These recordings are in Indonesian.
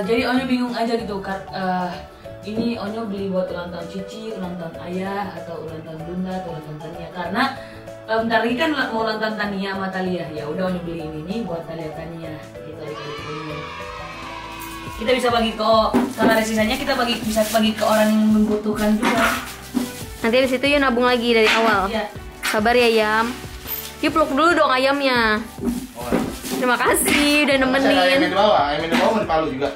Jadi Onyo bingung aja gitu kan. Ini Onyo beli buat ulang tahun Cici, ulang tahun Ayah, atau ulang tahun Bunda, atau ulang tahun Tania. Karena bentar lagi kan mau ulang tahun Tania sama Talia. Ya udah Onyo beli ini nih buat Talia Tania. Gitu adik-adik. Kita bisa bagi ke, karena ada sisanya kita bisa bagi ke orang yang membutuhkan juga. Nanti di situ yuk nabung lagi dari awal. Iya. Sabar ya Yam. Yuk peluk dulu dong ayamnya. Terima kasih udah nemenin. Ayam di bawah mau dipalu juga.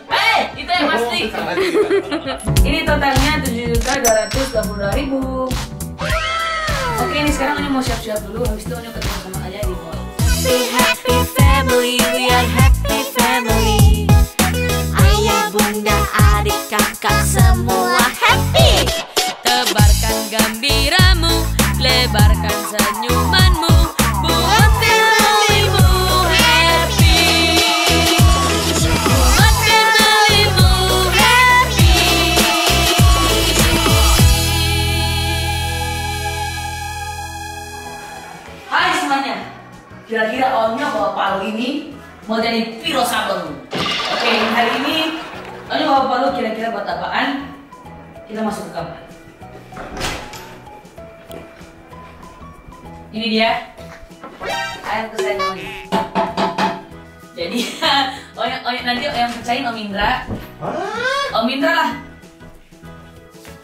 Itu yang pasti. Ini totalnya 7.222.000. Oke, ini sekarang Onyo mau siap-siap dulu. Habis itu Onyo ketemu sama Ayah di mall. Happy family, we are happy family. Ayah, bunda, adik, kakak semua happy. Tebarkan gembiramu, lebarkan senyumanmu, buat familymu happy. Buat familymu happy. Hai semuanya. Kira-kira Onyo bawa palu ini mau jadi Piro Sabun. Oke, hari ini Onyo bawa palu kira-kira buat apaan? Kita masuk ke kamar. Ini dia ayam kesayangan Onyo. Jadi Onyo nanti yang pecahin Om Indra. Om Indra lah.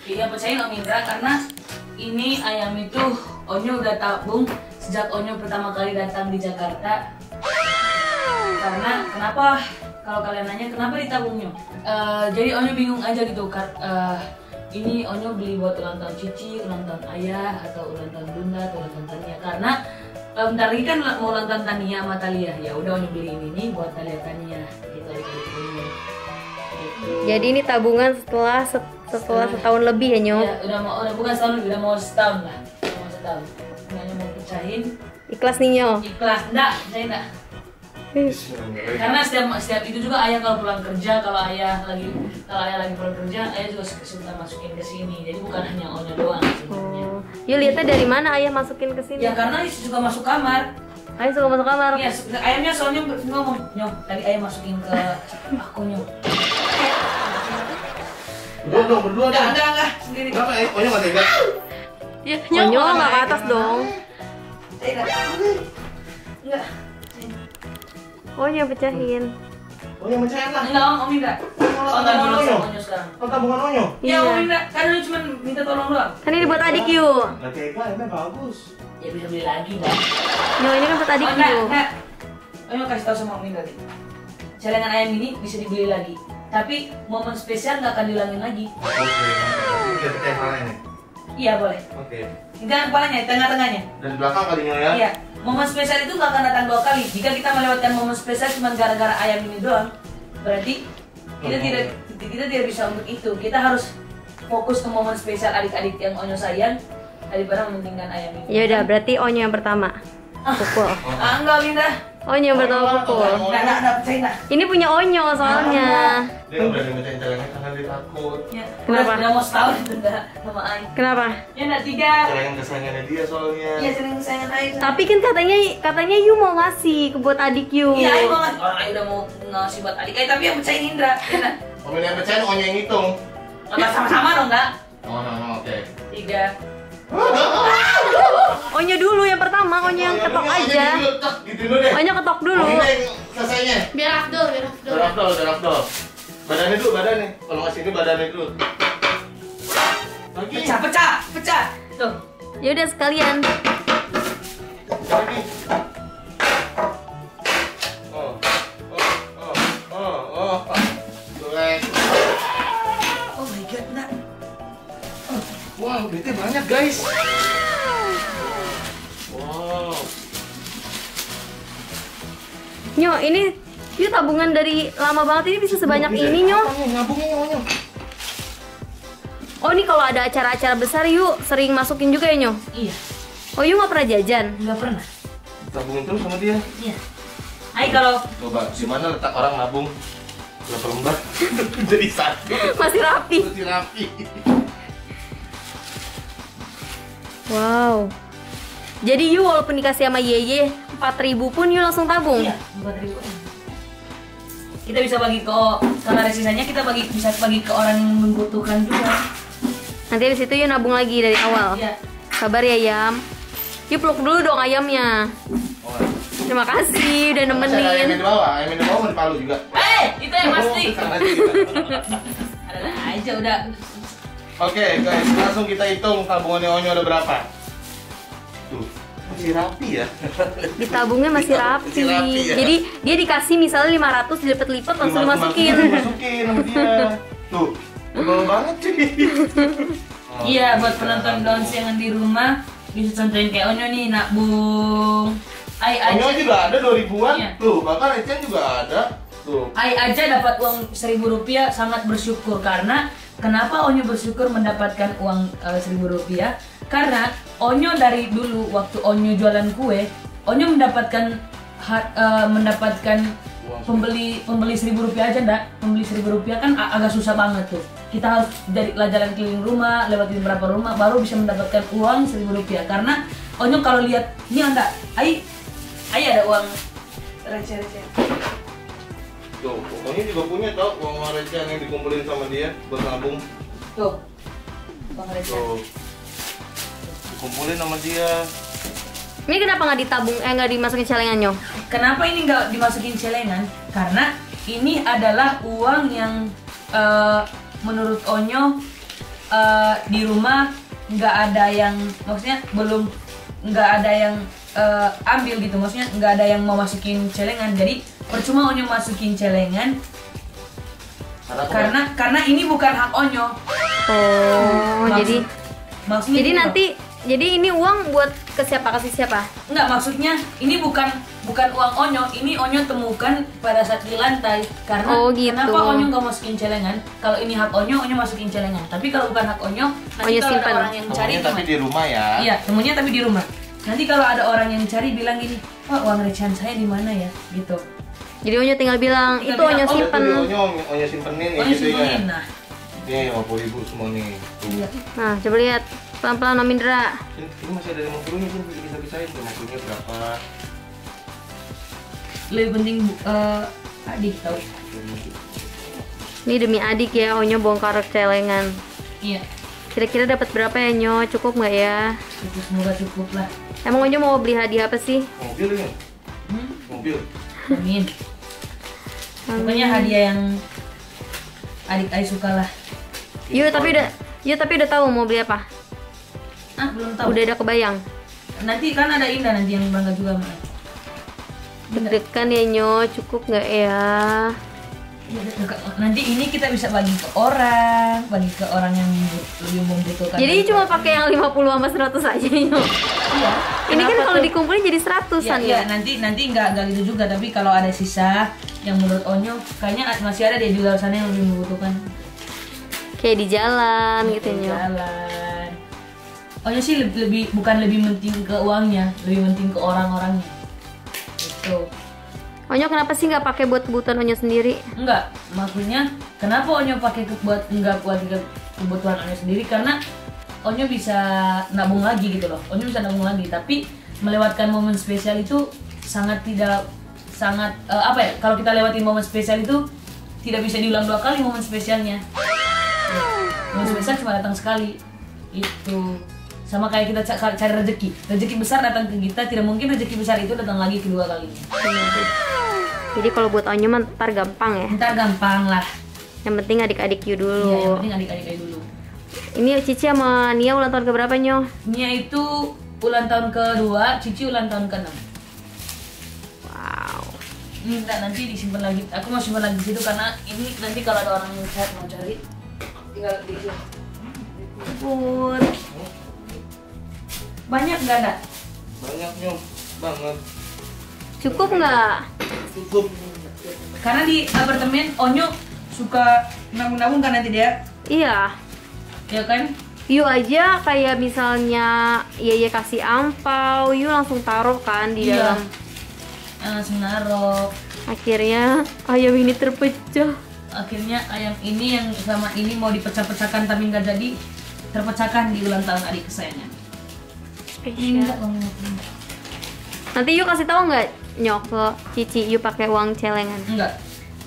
Iya, pecahin Om Indra karena ini ayam itu Onyo udah tabung sejak Onyo pertama kali datang di Jakarta. Karena kenapa? Kalau kalian nanya kenapa ditabungnya? Jadi Onyo bingung aja gitu kan. Ini Onyo beli buat ulang tahun Cici, ulang tahun Ayah, atau ulang tahun Bunda, atau ulang tahun Tania. Karena bentar lagi kan mau ulang tahun Tania sama Talia. Ya udah Onyo beli ini nih buat Talia Tania. Gitu adik-adik. Jadi ini tabungan setelah setahun lebih ya Nyo? Ya, udah bukan setahun lebih, udah mau setahun lah. Udah mau setahun. Onyo mau pecahin. Ikhlas nih Nyo? Ikhlas, enggak, pecahin enggak. Karena setiap itu juga Ayah kalau pulang kerja, kalau ayah lagi pulang kerja, Ayah juga suka masukin ke sini. Jadi bukan hanya Onyo doang sebenarnya. Yuk lihatnya dari mana Ayah masukin ke sini? Ya karena suka masuk kamar. Ayah suka masuk kamar. Iya, ayamnya soalnya ngomong, "Nyo, tadi Ayah masukin ke aku, Nyo." Berdua dong. Enggak, sendiri. Kenapa Onyo nggak tega? Ya, Onyo nggak ke atas dong. Enggak. Onyo pecahin. Onyo mencair lah. Enggak, Om Indra. Tonton dulu sama Onyo sekarang. Tabungan Onyo. Iya, Om Indra. Kan Onyo cuma minta tolong doang. Kan ini buat adik yuk. Nggak tega, emang bagus. Ya bisa beli lagi, dah. Nyo ini kan buat adik Oh, enggak, yuk. enggak. Onyo kasih tahu sama Om Indra nih. Celengan ayam ini bisa dibeli lagi. Tapi momen spesial nggak akan diulangin lagi. Oke, kita pecahin palanya nih. Iya, boleh. Oke. Jangan kepalanya, tengah-tengahnya. Dan belakang kalinya ya. Iya. Momen spesial itu nggak akan datang 2 kali. Jika kita melewatkan momen spesial cuma gara-gara ayam ini doang, berarti kita tidak bisa untuk itu. Kita harus fokus ke momen spesial adik-adik yang Onyo sayang daripada mementingkan ayam ini. Ya udah, berarti Onyo yang pertama. Pukul. Enggak, Linda. Onyo yang pertama pukul. Enggak, percaya enggak? Ini punya Onyo soalnya. Dia udah dimecahin celengan karena dia takut. Ya. Kenapa? Udah mau setahun itu enggak sama Ai. Kenapa? Ya enggak 3. Celengan kesayangannya dia soalnya. Iya, sering kesayangan Ai. Tapi kan katanya Yu mau ngasih ke buat adik Yu. Iya, Ai mau ngasih. Orang Ai udah mau ngasih buat adik Ai, tapi yang pecahin Indra. Ya enggak? Om yang pecahin Onyo yang hitung. Enggak sama-sama dong, enggak? Oh, oke. 3. Onyo dulu yang pertama, Onyo yang ketok aja. Gitu dulu deh. Onyo ketok dulu. Onyo yang selesainya. Biar Afdol. Biar Afdol. Badannya dulu, badannya. Kalau ngasih ini badannya dulu. Lagi. Pecah. Tuh. Ya udah sekalian. Lagi. Jelek. Oh my god, nak. Wow, duitnya banyak guys. Wow. Nyo, ini Yu tabungan dari lama banget, ini bisa sebanyak ini Nyo. Ngabungin Onyo. Oh ini kalau ada acara-acara besar Yu sering masukin juga ya Nyo? Iya, Oh Yu nggak pernah jajan? nggak pernah. Tabungin terus sama dia. Iya. Ai kalau Coba, gimana letak orang nabung berapa lembar jadi satu. Masih rapi. Masih rapi. Wow. Jadi Yu walaupun dikasih sama Yeye 4.000 pun Yu langsung tabung? iya, 4.000. kita bisa bagi ke, kalau ada sisanya kita bisa bagi ke orang yang membutuhkan juga. Nanti habis itu yuk nabung lagi dari awal. Iya. Sabar ya Ayam. Yuk peluk dulu dong ayamnya. Oh, Terima kasih udah masih ada ayam yang nemenin. di bawah, ayam yang di bawah mau dipalu juga. Itu yang pasti. Sekarang aja kita. Ada aja udah. Oke guys, langsung kita hitung tabungannya Onyo ada berapa. Tuh, masih rapi ya. Di tabungnya masih rapi. Masih rapi ya. Jadi dia dikasih misalnya 500 dilipat-lipat langsung dimasukin. Dimasukin sama dia. Tuh, tebal banget cuy. Iya, buat penonton Dons yang di rumah bisa contohin kayak Onyo nih, nabung. Onyo juga ada 2000-an. Iya. Tuh, bahkan Ecen juga ada. Tuh. Ai aja dapat uang 1.000 rupiah sangat bersyukur. Karena kenapa Onyo bersyukur mendapatkan uang 1.000 rupiah? Karena Onyo dari dulu waktu Onyo jualan kue, Onyo mendapatkan pembeli 1.000 rupiah aja ndak? Pembeli 1.000 rupiah kan agak susah banget tuh. Kita harus dari jalan keliling rumah, lewatin beberapa rumah baru bisa mendapatkan uang 1.000 rupiah. Karena Onyo kalau lihat ini anda, Ai ada uang receh-receh. Tuh, Onyo juga punya tau uang recehan yang dikumpulin sama dia buat nabung. Tuh, uang receh. Tuh, dikumpulin sama dia. Ini kenapa nggak ditabung? Nggak dimasukin celengannya? Kenapa ini nggak dimasukin celengan? Karena ini adalah uang yang menurut Onyo di rumah nggak ada yang, maksudnya belum nggak ada yang ambil gitu, maksudnya nggak ada yang mau masukin celengan. Jadi percuma Onyo masukin celengan karena ini bukan hak Onyo. Oh, Maksudnya jadi gitu. nanti ini uang buat ke siapa, kasih siapa? Enggak, maksudnya ini bukan uang Onyo, ini Onyo temukan pada saat di lantai. Karena Oh, gitu. kenapa Onyo nggak masukin celengan? Kalau ini hak Onyo masukin celengan. Tapi kalau bukan hak Onyo, nanti Onyo kalau simpan. ada orang yang cari Temunya tapi di rumah ya. Iya, temunya tapi di rumah. Nanti kalau ada orang yang cari bilang gini, "Wah, uang recehan saya di mana ya?" gitu. Jadi Onyo tinggal bilang, Tinggal itu Onyo bilang, oh, simpen. Onyo simpenin ya Onyo gitu ya. simpenin. Nah, Nih 50.000 semua nih. Tuh. iya. Nah, coba lihat pelan-pelan Om Indra. Ini masih ada 50-nya sih, bisa-bisain 50-nya berapa. Lebih penting adik tahu. Ini demi adik ya, Onyo bongkar celengan. Iya. Kira-kira dapat berapa ya Nyo? Cukup nggak ya? Semoga cukup lah. Emang Onyo mau beli hadiah apa sih? Mobil ini. Mobil. Amin. Pokoknya hadiah yang adik Ai suka lah. Yuk tapi udah tahu mau beli apa? Belum tahu. Udah ada kebayang. Nanti kan ada Indah nanti yang bangga juga sama Ai. Deg-degan ya Nyo, cukup nggak ya? Nanti ini kita bisa bagi ke orang yang lebih membutuhkan. Jadi cuma pakai yang 50 sama 100 aja Nyo. Iya. Ini kan Kenapa kalau tuh? dikumpulin jadi 100-an Iya, ya. nanti nggak gitu juga, tapi kalau ada sisa yang menurut Onyo kayaknya masih ada di luar sana yang lebih membutuhkan. Kayak di jalan gitu Di Nyo. jalan. Onyo sih bukan lebih penting ke uangnya, lebih penting ke orang-orangnya. Gitu. Onyo kenapa sih nggak pakai buat kebutuhan Onyo sendiri? Enggak, maksudnya kenapa Onyo pakai enggak buat kebutuhan Onyo sendiri, karena Onyo bisa nabung lagi gitu loh. Onyo bisa nabung lagi, tapi melewatkan momen spesial itu sangat apa ya? Kalau kita lewatin momen spesial itu tidak bisa diulang 2 kali momen spesialnya. Momen spesial cuma datang sekali. Itu sama kayak kita cari rezeki besar datang ke kita, tidak mungkin rezeki besar itu datang lagi kedua kalinya. Jadi kalau buat Onyo mah ntar gampang ya. Ntar gampang lah. Yang penting adik-adik you Iya, yang dulu. penting adik-adik dulu. Ini Cici sama Nia ulang tahun keberapa Nyo? Nia itu ulang tahun ke-2, Cici ulang tahun ke-6. Wow. Nanti disimpan lagi. Aku mau simpan lagi di situ karena ini nanti kalau ada orang yang mau cari tinggal di sini. Pun banyak nggak ada? Banyak Nyom, banget. Cukup nggak? Cukup. Karena di apartemen Onyo suka nabung-nabung kan nanti dia, Iya. ya kan? You aja kayak misalnya Yeye kasih angpau, you langsung taruh kan di Iya. dalam. Langsung naruh. Akhirnya ayam ini terpecah. Akhirnya ayam ini yang sama ini mau dipecah-pecahkan tapi nggak jadi, terpecahkan di ulang tahun adik kesayangan. Enggak, Nanti you kasih tahu nggak Nyok ke Cici you pakai uang celengan? enggak.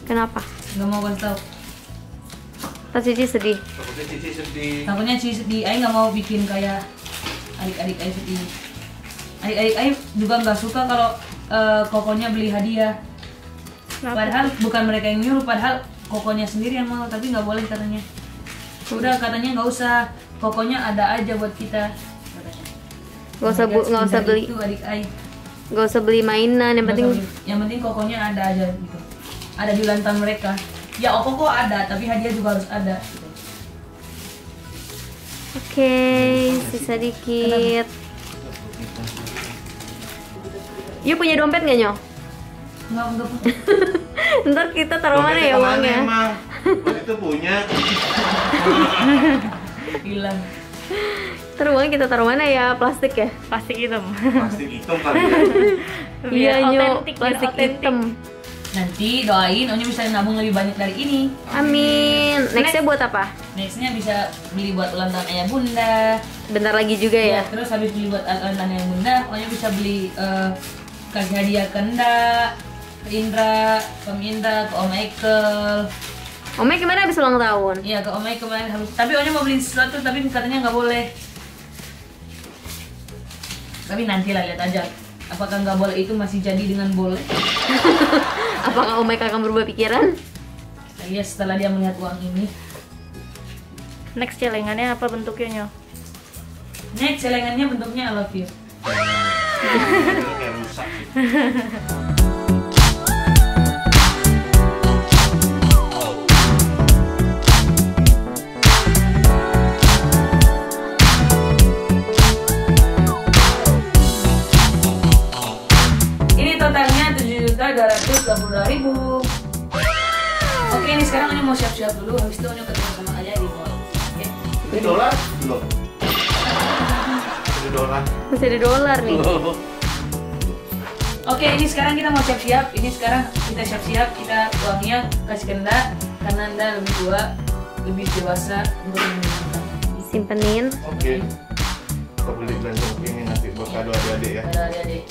Kenapa? Nggak mau kasih tahu. Tas Cici sedih. Takutnya Cici sedih. Takutnya Cici sedih. Aing nggak mau bikin kayak adik-adik Aing sedih. Adik-adik Aing juga nggak suka kalau kokonya beli hadiah. Padahal bukan mereka yang nyuruh, padahal kokonya sendiri yang mau, tapi nggak boleh katanya. Udah katanya nggak usah, kokonya ada aja buat kita. Nggak usah beli. Itu adik Aing. Nggak usah beli mainan, yang penting kokonya ada aja gitu. Ada di ulang tahun mereka. Ya Oppo kok ada, tapi hadiah juga harus ada gitu. Oke, sisa dikit. Yuk punya dompet nggak Nyo? Enggak. Ntar kita taruh mana ya uangnya? Waktu itu punya. Hilang. Ntar uangnya kita taruh mana ya? Plastik ya? Plastik hitam. Plastik hitam kali ya. Iya Nyo, Otentik, plastik otentik. hitam. Nanti doain Onyo bisa nabung lebih banyak dari ini. Amin. Nextnya buat apa? Nextnya bisa beli buat ulang tahun ayah bunda. Bentar lagi juga ya? Ya, terus habis beli buat ulang tahun ayah bunda, Onyo bisa beli kasih hadiah ke Nda, ke Indra, ke Om Indra, ke Om Michael. Omnya gimana habis ulang tahun? Iya, ke Om Michael kemarin habis. Tapi Onyo mau beli sesuatu, tapi katanya nggak boleh. Tapi nanti lah, lihat aja. Apakah nggak boleh itu masih jadi dengan boleh? Apakah Om Mike akan berubah pikiran? Iya, setelah dia melihat uang ini. Next celengannya apa bentuknya Nyo? Next, celengannya bentuknya I love you. Kayak rusak sih. Ini totalnya 7.222.000. Oke, ini sekarang Onyo mau siap-siap dulu. Habis itu Onyo ketemu sama Ayah di mall. Oke. Ini dolar? Belum. Ini dolar. Masih ada dolar nih. Oke, ini sekarang kita mau siap-siap. Ini sekarang kita siap-siap. Kita uangnya kasih ke Nda karena Nda lebih tua, lebih dewasa untuk meminta. Simpenin. Oke. Kita beli belanja ini nanti buat kado adik-adik ya. Ada adik-adik.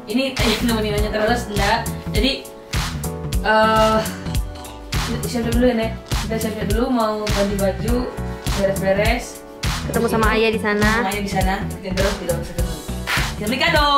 Ini nemenin Onyo terus Nda. Jadi siap-siap dulu ya Nek. Kita siap-siap dulu mau ganti baju, beres-beres. Ketemu sama Ayah di sana. Sama Ayah di sana. Dan terus kita bisa ketemu. Kita beli kado.